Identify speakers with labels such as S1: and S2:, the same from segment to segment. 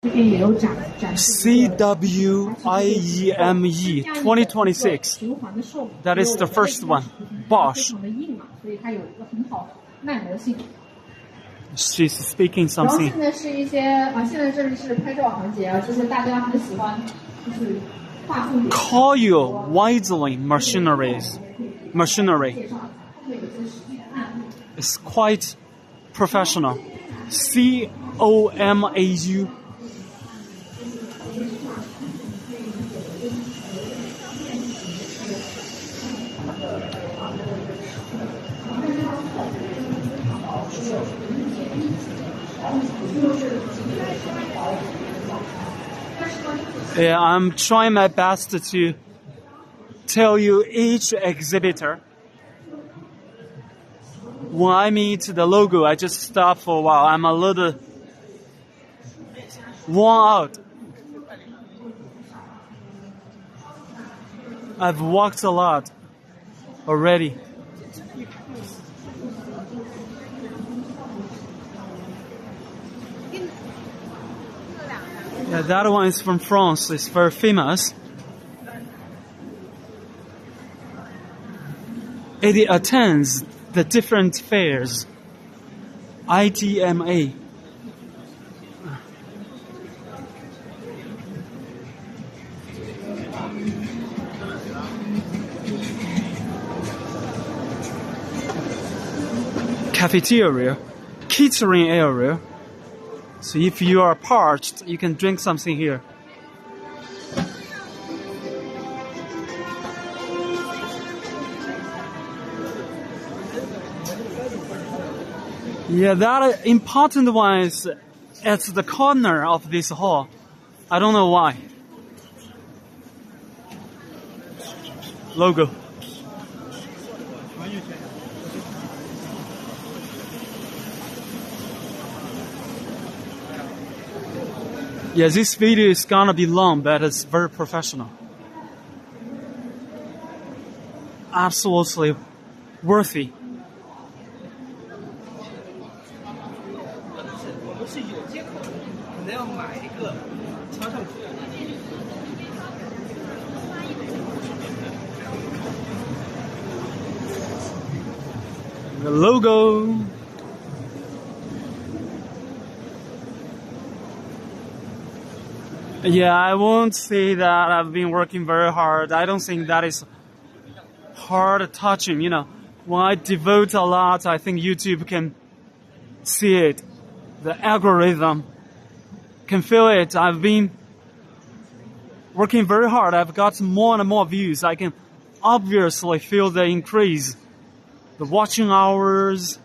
S1: CWIEME 2026. That is the first one. Bosch. She's speaking something. Coil widely machinery. It's quite professional. COMAU. Yeah, I'm trying my best to tell you each exhibitor. When I meet the logo, I just stop for a while. I'm a little worn out. I've walked a lot already. Yeah, that one is from France. It's very famous. It attends the different fairs. ITMA. Cafeteria, catering area. So if you are parched, you can drink something here. Yeah, that important one is at the corner of this hall. I don't know why. Logo. Yeah, this video is gonna be long, but it's very professional. Absolutely worthy. The logo. Yeah, I won't say that I've been working very hard. I don't think that is hard touching, you know. When I devote a lot, I think YouTube can see it. The algorithm can feel it. I've been working very hard. I've got more and more views. I can obviously feel the increase. The watching hours,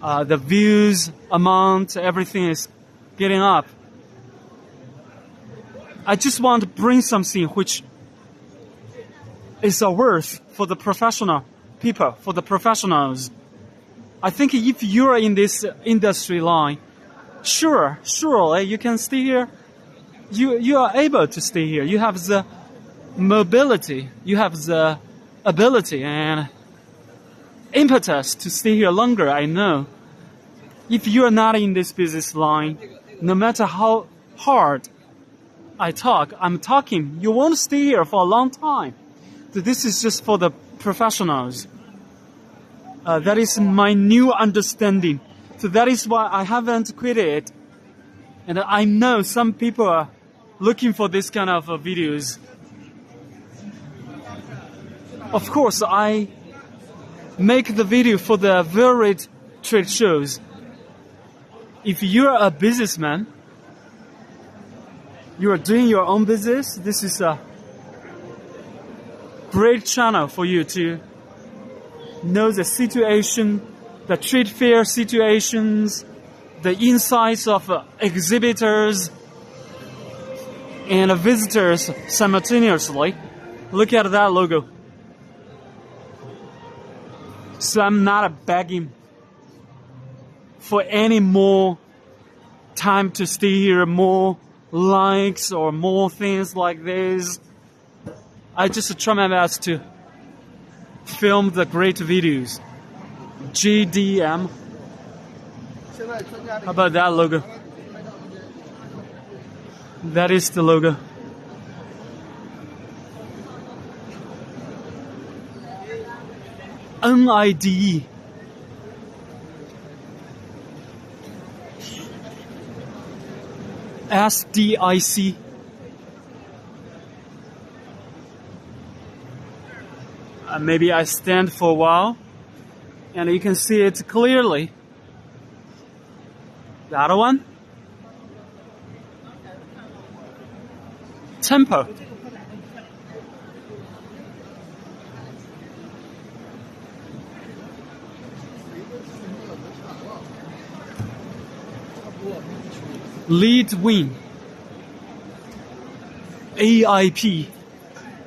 S1: the views amount, everything is getting up. I just want to bring something which is a worth for the professional people, for the professionals. I think if you're in this industry line, surely you can stay here. You are able to stay here. You have the mobility, you have the ability and impetus to stay here longer, I know. If you are not in this business line, no matter how hard I'm talking, you won't stay here for a long time. So this is just for the professionals. That is my new understanding. So that is why I haven't quit it. And I know some people are looking for this kind of videos. Of course, I make the video for the varied trade shows. If you're a businessman, you are doing your own business, this is a great channel for you to know the situation, the trade fair situations, the insights of exhibitors and visitors simultaneously. Look at that logo. So I'm not begging for any more time to stay here, more likes or more things like this. I just try my best to film the great videos. GDM. How about that logo? That is the logo. NIDE. SDIC. Maybe I stand for a while and you can see it clearly. The other one? Tempo. Lead wing. AIP.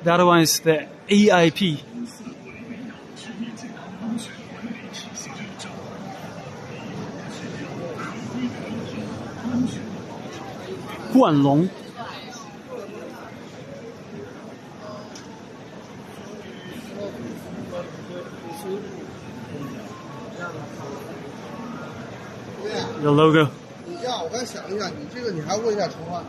S1: The other one is the AIP. Guanlong. The logo.
S2: 我刚想一下，你这个你还问一下陈欢。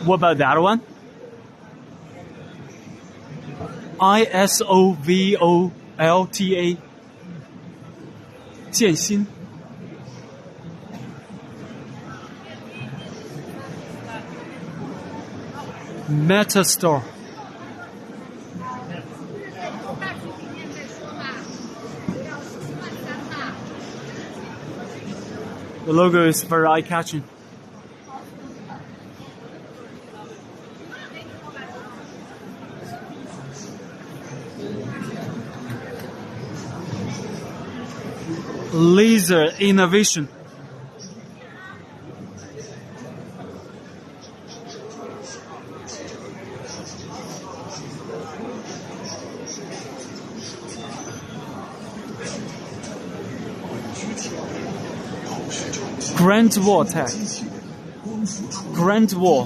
S1: What about that one? ISOVOLTA. 建新。Metastore. The logo is very eye-catching. Laser innovation. Grand Wall Tech. Grand Wall.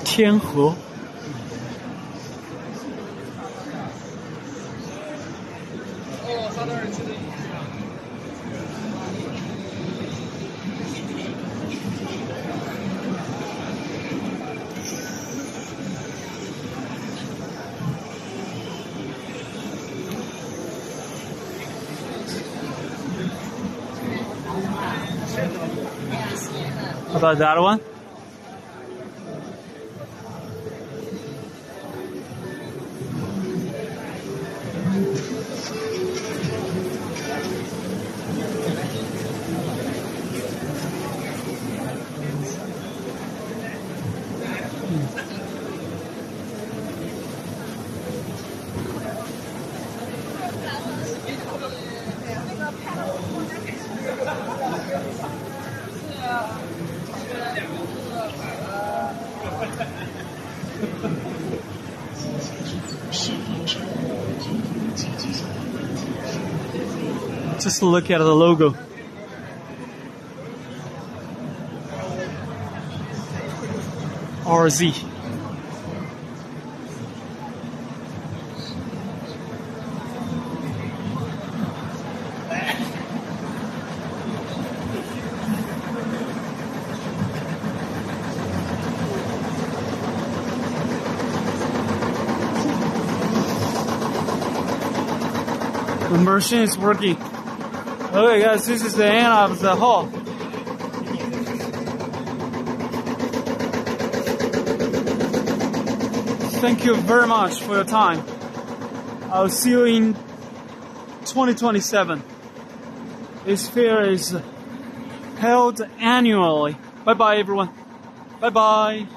S1: Tianhe. How about that one? Just look at the logo. RZ. The machine is working. Okay guys, this is the end of the haul. Thank you very much for your time. I'll see you in 2027. This fair is held annually. Bye bye everyone. Bye bye.